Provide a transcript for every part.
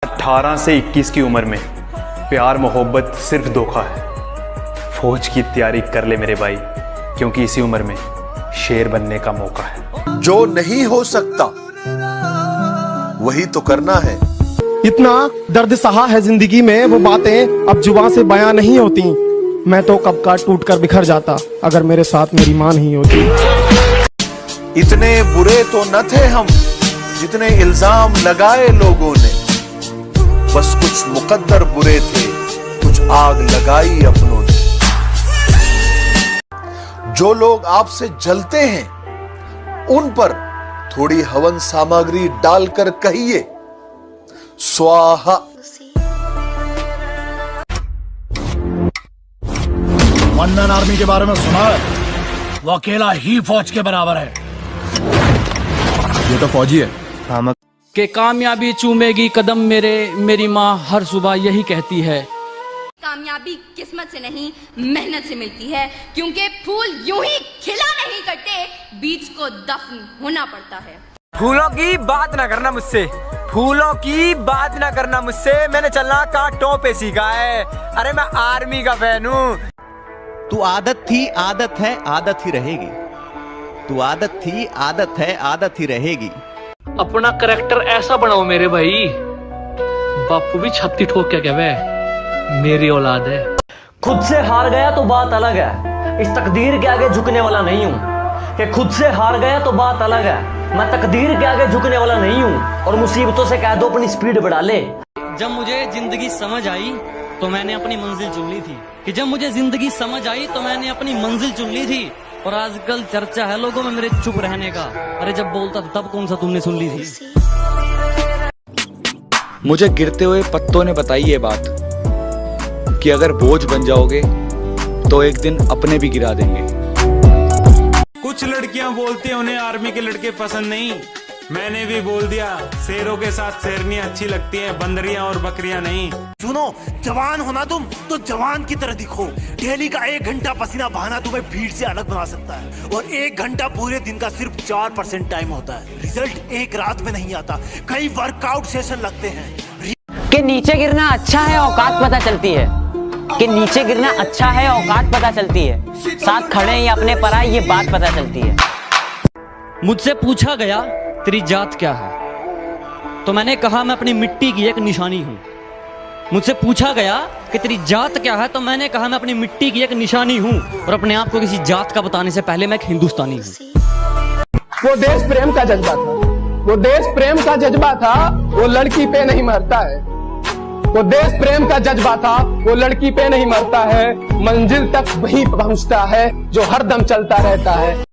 18 से 21 की उम्र में प्यार मोहब्बत सिर्फ धोखा है। फौज की तैयारी कर ले मेरे भाई, क्योंकि इसी उम्र में शेर बनने का मौका है। जो नहीं हो सकता वही तो करना है। इतना दर्द सहा है जिंदगी में, वो बातें अब जुबान से बयां नहीं होती। मैं तो कब का टूट कर बिखर जाता अगर मेरे साथ मेरी मां नहीं होती। इतने बुरे तो न थे हम जितने इल्जाम लगाए लोगों ने, बस कुछ मुकद्दर बुरे थे, कुछ आग लगाई अपनों ने। जो लोग आपसे जलते हैं उन पर थोड़ी हवन सामग्री डालकर कहिए स्वाहा। वंदन आर्मी के बारे में सुना है? वो अकेला ही फौज के बराबर है। ये तो फौजी है। कि कामयाबी चूमेगी कदम मेरे, मेरी माँ हर सुबह यही कहती है। कामयाबी किस्मत से नहीं मेहनत से मिलती है, क्योंकि फूल यूं ही खिला नहीं करते, बीज को दफन होना पड़ता है। फूलों की बात ना करना मुझसे, फूलों की बात ना करना मुझसे, मैंने चलना कांटों पे सीखा है। अरे मैं आर्मी का फैन हूँ। तू आदत थी, आदत है, आदत ही रहेगी। तू आदत थी, आदत है, आदत ही रहेगी। अपना करैक्टर ऐसा बनाओ मेरे भाई, बापू भी छत्ती ठोक क्या कहवे, मेरी औलाद है। खुद से हार गया तो बात अलग है, इस तकदीर के आगे झुकने वाला नहीं हूँ। कि खुद से हार गया तो बात अलग है, मैं तकदीर के आगे झुकने वाला नहीं हूँ। और मुसीबतों से कह दो अपनी स्पीड बढ़ा ले। जब मुझे जिंदगी समझ आई तो मैंने अपनी मंजिल चुन ली थी, कि जब मुझे जिंदगी समझ आई तो मैंने अपनी मंजिल चुन ली थी। और आजकल चर्चा है लोगों में मेरे चुप रहने का। अरे जब बोलता था तब कौन सा तुमने सुन ली थी? मुझे गिरते हुए पत्तों ने बताई ये बात कि अगर बोझ बन जाओगे तो एक दिन अपने भी गिरा देंगे। कुछ लड़कियां बोलती हैं उन्हें आर्मी के लड़के पसंद नहीं। मैंने भी बोल दिया, शेरों के साथ शेरनियां अच्छी लगती हैं, बंदरियां और बकरियां नहीं। सुनो, जवान होना तुम तो जवान की तरह दिखो। डेली का 1 घंटा पसीना बहाना तुम्हें भीड़ से अलग बना सकता है, और 1 घंटा पूरे दिन का सिर्फ 4% टाइम होता है। रिजल्ट एक रात में नहीं आता, कई वर्कआउट सेशन लगते हैं। कि नीचे गिरना अच्छा है, औकात पता चलती है। कि नीचे गिरना अच्छा है, औकात पता चलती है। साथ खड़े हैं या अपने पर आए, ये बात पता चलती है। मुझसे पूछा गया तेरी जात क्या है, तो मैंने कहा मैं अपनी मिट्टी की एक निशानी हूँ। मुझसे पूछा गया कि तेरी जात क्या है, तो मैंने कहा मैं अपनी मिट्टी की एक निशानी हूँ। और अपने आप को किसी जात का बताने से पहले मैं एक हिंदुस्तानी हूँ। वो देश प्रेम का जज्बा था, वो देश प्रेम का जज्बा था, वो लड़की पे नहीं मरता है। वो देश प्रेम का जज्बा था, वो लड़की पे नहीं मरता है। मंजिल तक वही पहुंचता है जो हरदम चलता रहता है।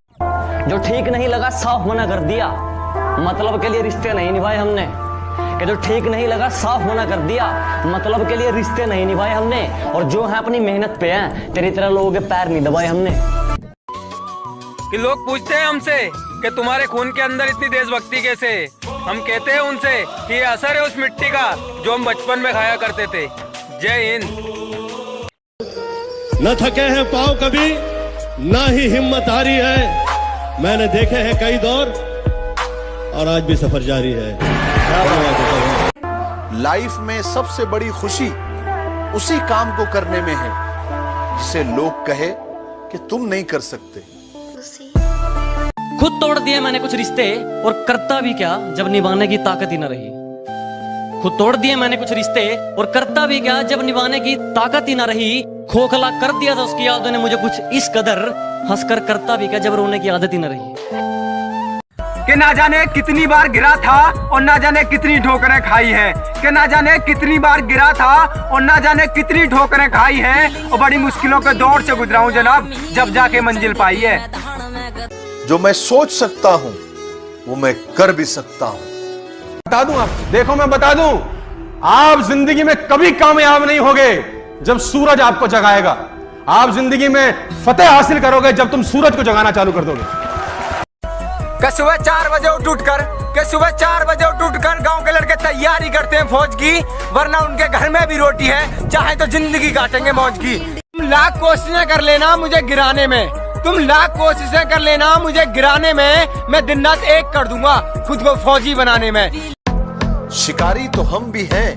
जो ठीक नहीं लगा साफ मना कर दिया, मतलब के लिए रिश्ते नहीं निभाए हमने। कि जो ठीक नहीं लगा साफ मना कर दिया, मतलब के लिए रिश्ते नहीं निभाए हमने। और जो है अपनी मेहनत पे हैं, तेरी तरह लोगों के पैर नहीं दबाए हमने। कि लोग पूछते हैं हमसे कि तुम्हारे खून के अंदर इतनी देशभक्ति कैसे? हम कहते हैं उनसे कि ये असर है उस मिट्टी का जो हम बचपन में खाया करते थे। जय हिंद। न थके हैं पाँव कभी, ना ही हिम्मत हारी है। मैंने देखे हैं कई दौर और आज भी सफर जारी है। लाइफ में सबसे बड़ी खुशी उसी काम को करने में है जिसे लोग कहे कि तुम नहीं कर सकते। खुद तोड़ दिए मैंने कुछ रिश्ते, और करता भी क्या जब निभाने की ताकत ही न रही। खुद तोड़ दिए मैंने कुछ रिश्ते, और करता भी क्या जब निभाने की ताकत ही न रही। खोखला कर दिया था उसकी यादों ने मुझे कुछ इस कदर, हंसकर करता भी क्या जब रोने की आदत ही न रही। कि ना जाने कितनी बार गिरा था और ना जाने कितनी ठोकरें खाई है। कि ना जाने कितनी बार गिरा था और ना जाने कितनी ठोकरें खाई है, और बड़ी मुश्किलों के दौर से गुजरा हूँ जनाब, जब जाके मंजिल पाई है। जो मैं सोच सकता हूं वो मैं कर भी सकता हूं। बता दूं, आप देखो मैं बता दूं, आप जिंदगी में कभी कामयाब नहीं होगे जब सूरज आपको जगाएगा। आप जिंदगी में फतेह हासिल करोगे जब तुम सूरज को जगाना चालू कर दोगे। सुबह 4 बजे उठ कर गांव के लड़के तैयारी करते हैं फौज की, वरना उनके घर में भी रोटी है, चाहे तो जिंदगी काटेंगे मौज की। तुम लाख कोशिशें कर लेना मुझे गिराने में, तुम लाख कोशिशें कर लेना मुझे गिराने में, मैं दिन रात एक कर दूंगा खुद को फौजी बनाने में। शिकारी तो हम भी हैं,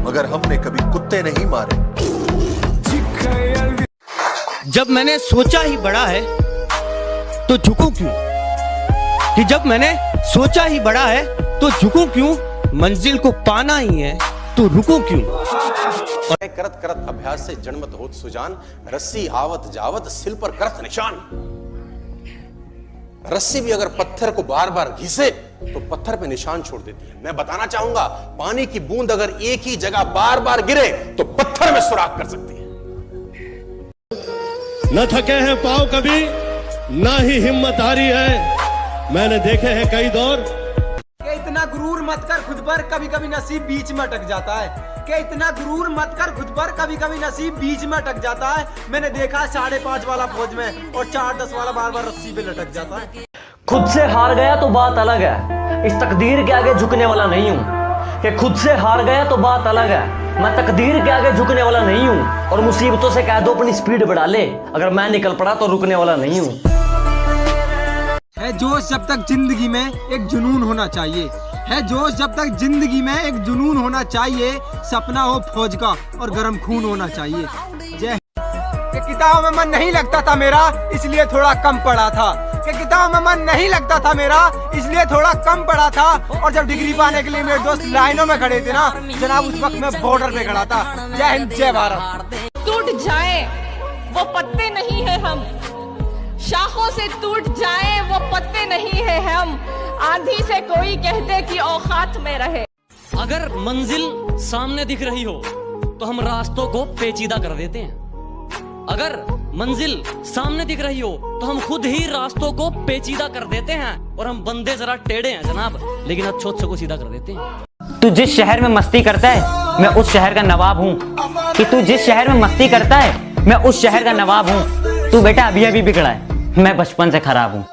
मगर हमने कभी कुत्ते नहीं मारे। जब मैंने सोचा ही बड़ा है तो झुकूं क्यों? कि जब मैंने सोचा ही बड़ा है तो झुकूं क्यों? मंजिल को पाना ही है तो रुकूं क्यों? करत करत अभ्यास से जन्मत होत सुजान, रस्सी आवत जावत सिल पर करत निशान। रस्सी भी अगर पत्थर को बार बार घिसे तो पत्थर पे निशान छोड़ देती है। मैं बताना चाहूंगा, पानी की बूंद अगर एक ही जगह बार बार गिरे तो पत्थर में सुराख कर सकती है। न थके हैं पांव कभी, ना ही हिम्मत हारी है। मैंने देखे हैं कई दौर। कि इतना गुरूर मत कर खुद पर, कभी कभी नसीब बीच में अटक जाता है। कि इतना गुरूर मत कर खुद पर, कभी कभी नसीब बीच में अटक जाता है। मैंने देखा 5.5 वाला फौज में और 4-10 वाला बार बार रस्सी पे लटक जाता है। खुद से हार गया तो बात अलग है, इस तकदीर के आगे झुकने वाला नहीं हूँ। कि खुद से हार गया तो बात अलग है, मैं तकदीर के आगे झुकने वाला नहीं हूँ। और मुसीबतों से कह दो अपनी स्पीड बढ़ा ले, अगर मैं निकल पड़ा तो रुकने वाला नहीं हूँ। है जोश जब तक जिंदगी में एक जुनून होना चाहिए, है जोश जब तक जिंदगी में एक जुनून होना चाहिए। सपना हो फौज का और गर्म खून होना चाहिए। जय। कि किताबों में मन नहीं लगता था मेरा, इसलिए थोड़ा कम पढ़ा था। कि किताबों में मन नहीं लगता था मेरा, इसलिए थोड़ा कम पढ़ा था। और जब डिग्री पाने के लिए मेरे दोस्त लाइनों में खड़े थे ना जनाब, उस वक्त मैं बॉर्डर पे खड़ा था। जय हिंद, जय भारत। टूट जाए वो पत्ते नहीं है हम, शाखों से टूट जाए वो पत्ते नहीं है हम। आंधी से कोई कहते कि औकात में रहे। अगर मंजिल सामने दिख रही हो तो हम रास्तों को पेचीदा कर देते हैं। अगर मंजिल सामने दिख रही हो तो हम खुद ही रास्तों को पेचीदा कर देते हैं। और हम बंदे जरा टेढ़े हैं जनाब, लेकिन अच्छों को सीधा कर देते हैं। तू जिस शहर में मस्ती करता है मैं उस शहर का नवाब हूँ। कि तू जिस शहर में मस्ती करता है मैं उस शहर का नवाब हूँ। तू बेटा अभी अभी बिगड़ा है, मैं बचपन से खराब हूँ।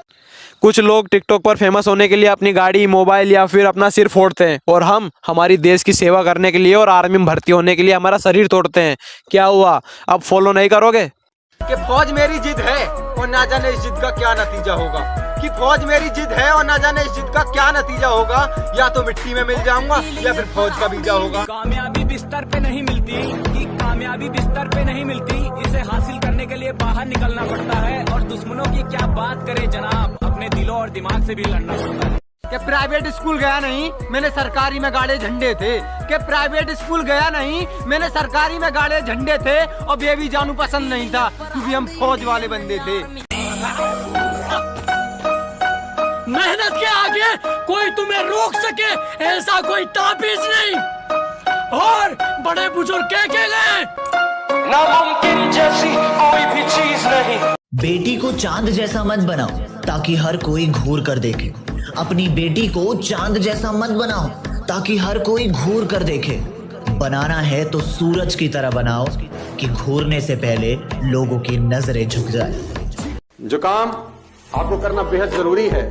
कुछ लोग टिकटॉक पर फेमस होने के लिए अपनी गाड़ी, मोबाइल या फिर अपना सिर फोड़ते हैं, और हम हमारी देश की सेवा करने के लिए और आर्मी में भर्ती होने के लिए हमारा शरीर तोड़ते हैं। क्या हुआ, अब फॉलो नहीं करोगे? कि फौज मेरी जिद है और ना जाने इस जिद का क्या नतीजा होगा। कि फौज मेरी जिद है और ना जाने इस जिद का क्या नतीजा होगा। या तो मिट्टी में मिल जाऊंगा या फिर फौज का बीजा होगा। कामयाबी बिस्तर पे नहीं मिलती, कि कामयाबी बिस्तर पे नहीं मिलती, इसे हासिल करने के लिए बाहर निकलना पड़ता है। और दुश्मनों की क्या बात करें जनाब, अपने दिलों और दिमाग से भी लड़ना पड़ता है। कि प्राइवेट स्कूल गया नहीं, मैंने सरकारी में गाड़े झंडे थे। कि प्राइवेट स्कूल गया नहीं, मैंने सरकारी में गाड़े झंडे थे। और बेबी जानू पसंद नहीं था क्योंकि हम फौज वाले बंदे थे। मेहनत के आगे कोई तुम्हें रोक सके ऐसा कोई ताबीज नहीं। और बड़े बुजुर्ग कह के गए, नामुमकिन जैसी कोई भी चीज नहीं। बेटी को चांद जैसा मत बनाओ ताकि हर कोई घूर कर देखे। अपनी बेटी को चांद जैसा मत बनाओ ताकि हर कोई घूर कर देखे। बनाना है तो सूरज की तरह बनाओ कि घूरने से पहले लोगों की नजरें झुक जाए। जो काम आपको करना बेहद जरूरी है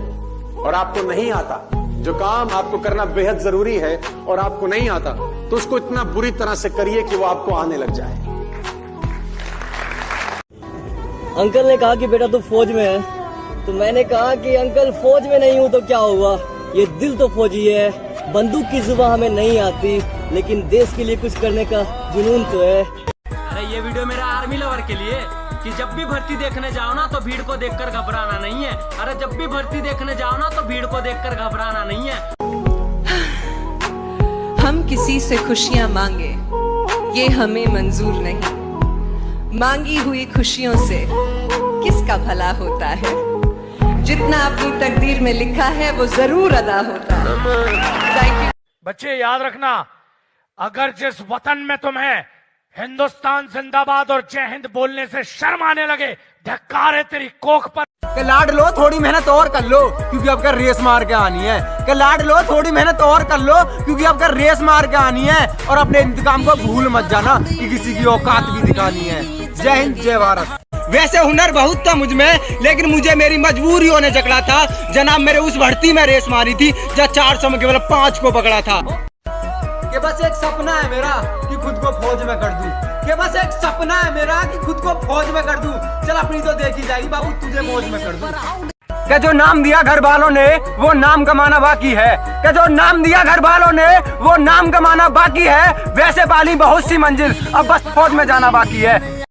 और आपको नहीं आता, जो काम आपको करना बेहद जरूरी है और आपको नहीं आता, तो उसको इतना बुरी तरह से करिए कि वो आपको आने लग जाए। अंकल ने कहा कि बेटा तू फौज में है, तो मैंने कहा कि अंकल फौज में नहीं हूँ तो क्या हुआ, ये दिल तो फौजी है। बंदूक की जुबान हमें नहीं आती, लेकिन देश के लिए कुछ करने का जुनून तो है। अरे ये वीडियो मेरा आर्मी लवर के लिए, कि जब भी भर्ती देखने जाओ ना तो भीड़ को देखकर घबराना नहीं है। अरे जब भी भर्ती देखने जाओ ना तो भीड़ को देखकर घबराना नहीं है। हम किसी से खुशियां मांगे ये हमें मंजूर नहीं। मांगी हुई खुशियों से किसका भला होता है। जितना अपनी तकदीर में लिखा है वो जरूर अदा होता है। बच्चे याद रखना, अगर जिस वतन में तुम्हें हिंदुस्तान जिंदाबाद और जय हिंद बोलने से शर्म आने लगे, धिक्कार है तेरी कोख पर। के लाड लो, थोड़ी मेहनत और कर लो क्योंकि आपका रेस मार के आनी है। के लाड लो, थोड़ी मेहनत और कर लो क्योंकि आपका रेस मार के आनी है। और अपने इंतकाम को भूल मत जाना कि किसी की औकात भी दिखानी है। जय हिंद, जय भारत। वैसे हुनर बहुत था मुझ में, लेकिन मुझे मेरी मजबूरियों ने जकड़ा था। जनाब मेरे उस भर्ती में रेस मारी थी जहाँ 400 में केवल 5 को पकड़ा था। कि बस एक सपना है मेरा कि खुद को फौज में कर दूं। कि बस एक सपना है मेरा कि खुद को फौज में कर दूं। चल अपनी तो देखी जाएगी बाबू, तुझे फौज में कर दूं। कि जो नाम दिया घर वालों ने वो नाम कमाना बाकी है, कि जो नाम दिया घर वालों ने वो नाम कमाना बाकी है। वैसे पाली बहुत सी मंजिल, अब बस फौज में जाना बाकी है।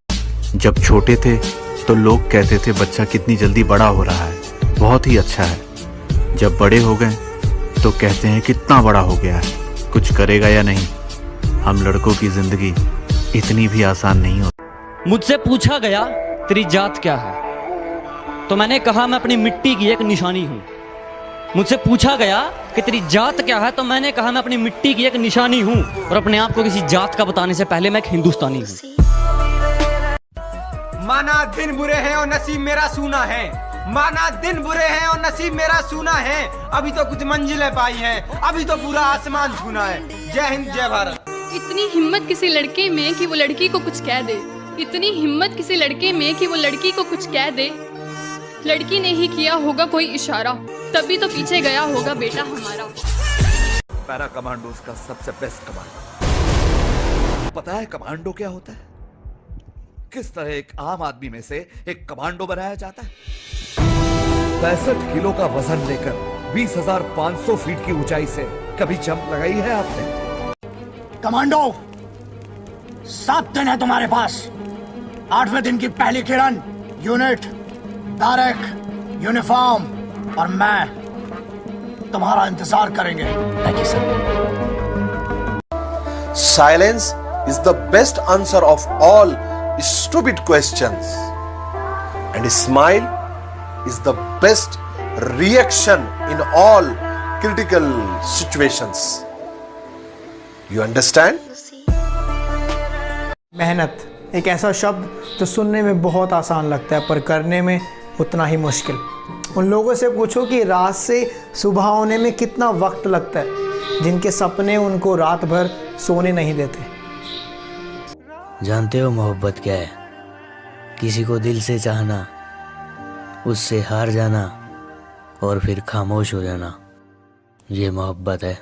जब छोटे थे तो लोग कहते थे बच्चा कितनी जल्दी बड़ा हो रहा है, बहुत ही अच्छा है। जब बड़े हो गए तो कहते हैं कितना बड़ा हो गया है, कुछ करेगा या नहीं। हम लड़कों की जिंदगी इतनी भी आसान नहीं होती। मुझसे पूछा गया तेरी जात क्या है, तो मैंने कहा मैं अपनी मिट्टी की एक निशानी हूं। मुझसे पूछा गया कि तेरी जात क्या है, तो मैंने कहा मैं अपनी मिट्टी की एक निशानी हूं। और अपने आप को किसी जात का बताने से पहले मैं एक हिंदुस्तानी हूं। माना दिन बुरे हैं और नसीब मेरा सूना है, माना दिन बुरे हैं और नसीब मेरा सूना है। अभी तो कुछ मंजिलें पाई हैं, अभी तो पूरा आसमान छूना है। जय हिंद जय भारत। इतनी हिम्मत किसी लड़के में कि वो लड़की को कुछ कह दे, इतनी हिम्मत किसी लड़के में कि वो लड़की को कुछ कह दे। लड़की ने ही किया होगा कोई इशारा, तभी तो पीछे गया होगा बेटा हमारा। पैरा कमांडोज का सबसे बेस्ट कमांडो। पता है कमांडो क्या होता है? किस तरह एक आम आदमी में से एक कमांडो बनाया जाता है? 65 किलो का वजन लेकर 20,500 फीट की ऊंचाई से कभी जंप लगाई है आपने? कमांडो 7 दिन है तुम्हारे पास। 8वें दिन की पहली किरण, यूनिट, बैरक, यूनिफॉर्म और मैं तुम्हारा इंतजार करेंगे। Silence is the best answer of all stupid questions, and a smile is the best reaction in all critical situations. You understand? मेहनत एक ऐसा शब्द जो सुनने में बहुत आसान लगता है पर करने में उतना ही मुश्किल। उन लोगों से पूछो कि रात से सुबह होने में कितना वक्त लगता है, जिनके सपने उनको रात भर सोने नहीं देते। जानते हो मोहब्बत क्या है? किसी को दिल से चाहना, उससे हार जाना और फिर खामोश हो जाना, ये मोहब्बत है।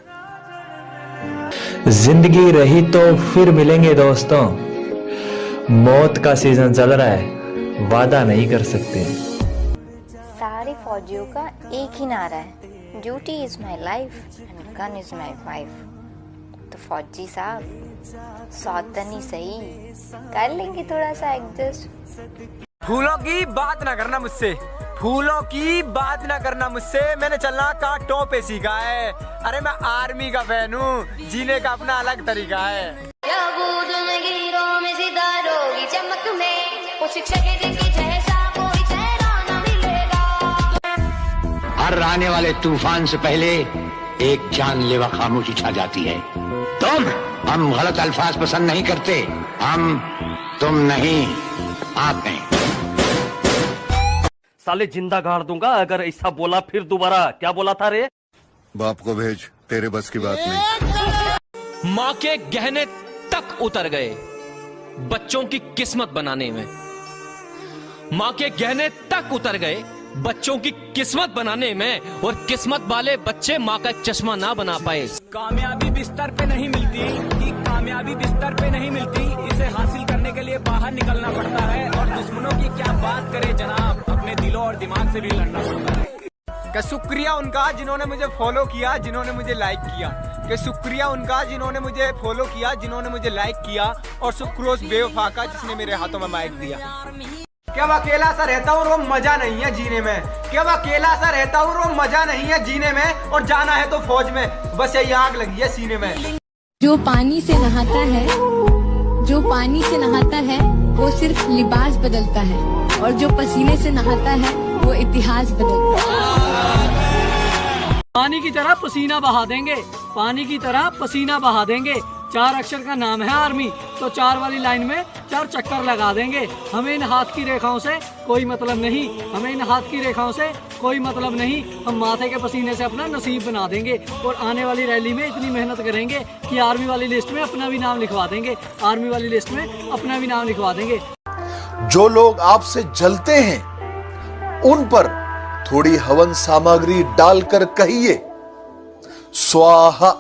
जिंदगी रही तो फिर मिलेंगे दोस्तों, मौत का सीजन चल रहा है, वादा नहीं कर सकते। सारे फौजियों का एक ही नारा है, duty is my life and gun is my wife. तो फौजी साहब सौतनी सही, कर लेंगे थोड़ा सा एडजस्ट। फूलों की बात ना करना मुझसे, फूलों की बात ना करना मुझसे, मैंने चलना कांटों पे सीखा है। अरे मैं आर्मी का फैन हूँ, जीने का अपना अलग तरीका है। चमक में वो शिक्षा के देखी जैसा कोई चेहरा न मिलेगा। हर आने वाले तूफान से पहले एक जानलेवा खामोशी छा जाती है। हम गलत अल्फाज पसंद नहीं करते, हम तुम नहीं आप नहीं। साले जिंदा गाड़ दूंगा अगर ऐसा बोला फिर दोबारा। क्या बोला था रे? बाप को भेज, तेरे बस की बात नहीं। माँ के गहने तक उतर गए बच्चों की किस्मत बनाने में, माँ के गहने तक उतर गए बच्चों की किस्मत बनाने में, और किस्मत वाले बच्चे माँ का चश्मा ना बना पाए। कामयाबी बिस्तर पे नहीं मिलती, कि कामयाबी बिस्तर पे नहीं मिलती, इसे हासिल करने के लिए बाहर निकलना पड़ता है। और दुश्मनों की क्या बात करें जनाब, अपने दिलों और दिमाग से भी लड़ना पड़ता है। क्या शुक्रिया उनका जिन्होंने मुझे फॉलो किया, जिन्होंने मुझे लाइक किया। कि शुक्रिया उनका जिन्होंने मुझे फॉलो किया, जिन्होंने मुझे लाइक किया। और शुक्रोस बेवफा का जिसने मेरे हाथों में माइक दिया। क्या मैं अकेला सा रहता हूँ, वो मजा नहीं है जीने में। क्या मैं अकेला सा रहता हूँ, वो मजा नहीं है जीने में। और जाना है तो फौज में, बस यही आग लगी है सीने में। जो पानी से नहाता है, जो पानी से नहाता है वो सिर्फ लिबास बदलता है, और जो पसीने से नहाता है वो इतिहास बदलता है। पानी की तरह पसीना बहा देंगे, पानी की तरह पसीना बहा देंगे। 4 अक्षर का नाम है आर्मी, तो 4 वाली लाइन में 4 चक्कर लगा देंगे। हमें इन हाथ की रेखाओं से कोई मतलब नहीं, हमें इन हाथ की रेखाओं से कोई मतलब नहीं। हम माथे के पसीने से अपना नसीब बना देंगे, और आने वाली रैली में इतनी मेहनत करेंगे कि आर्मी वाली लिस्ट में अपना भी नाम लिखवा देंगे, आर्मी वाली लिस्ट में अपना भी नाम लिखवा देंगे। जो लोग आपसे जलते हैं उन पर थोड़ी हवन सामग्री डालकर कहिए स्वाहा